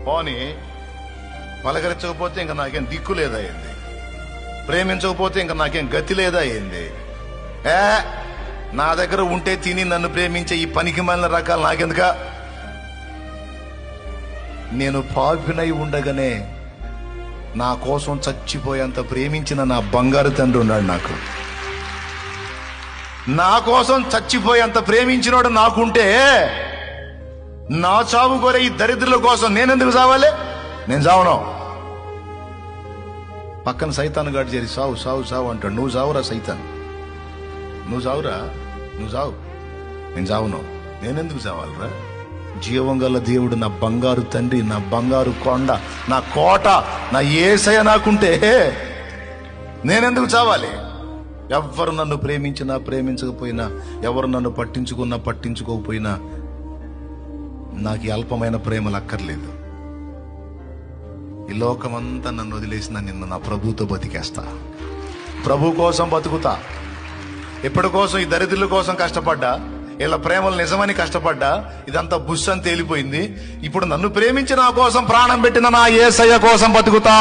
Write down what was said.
పోనీ పలకరించకపోతే ఇంకా నాకేం దిక్కు లేదా ఏంది? ప్రేమించకపోతే ఇంకా నాకేం గతి లేదా ఏంది? నా దగ్గర ఉంటే తిని నన్ను ప్రేమించే ఈ పనికి మాలిన రకాలు నాకెందుక? నేను పాపినై ఉండగానే నా కోసం చచ్చిపోయేంత ప్రేమించిన నా బంగారు తండ్రి ఉన్నాడు నాకు. నా కోసం చచ్చిపోయేంత ప్రేమించినోడు నాకుంటే నా చావు కోరే ఈ దరిద్రుల కోసం నేనెందుకు చావాలి? నేను చావను. పక్కన సైతాన్ గాడు చేరి సావు సావు సావు అంటాడు. నువ్వు చావురా సైతాన్, నువ్వు చావురా, నువ్వు చావు. నేను చావును. నేనెందుకు చావాలరా? జీవం గల దేవుడు, నా బంగారు తండ్రి, నా బంగారు కొండ, నా కోట, నా యేసయ్య నాకుంటే నేనెందుకు చావాలి? ఎవరు నన్ను ప్రేమించినా ప్రేమించకపోయినా, ఎవరు నన్ను పట్టించుకున్నా పట్టించుకోకపోయినా నాకు ఈ అల్పమైన ప్రేమలు అక్కర్లేదు. ఈ లోకమంతా నన్ను వదిలేసిన నిన్ను నా ప్రభుతో బతికేస్తా. ప్రభు కోసం బతుకుతా. ఎప్పటి కోసం? ఈ దరిద్రుల కోసం కష్టపడ్డా, ఇలా ప్రేమలు నిజమని కష్టపడ్డా, ఇదంతా బుష్ అని తేలిపోయింది. ఇప్పుడు నన్ను ప్రేమించి నా కోసం ప్రాణం పెట్టిన నా యేసయ్య కోసం బతుకుతా.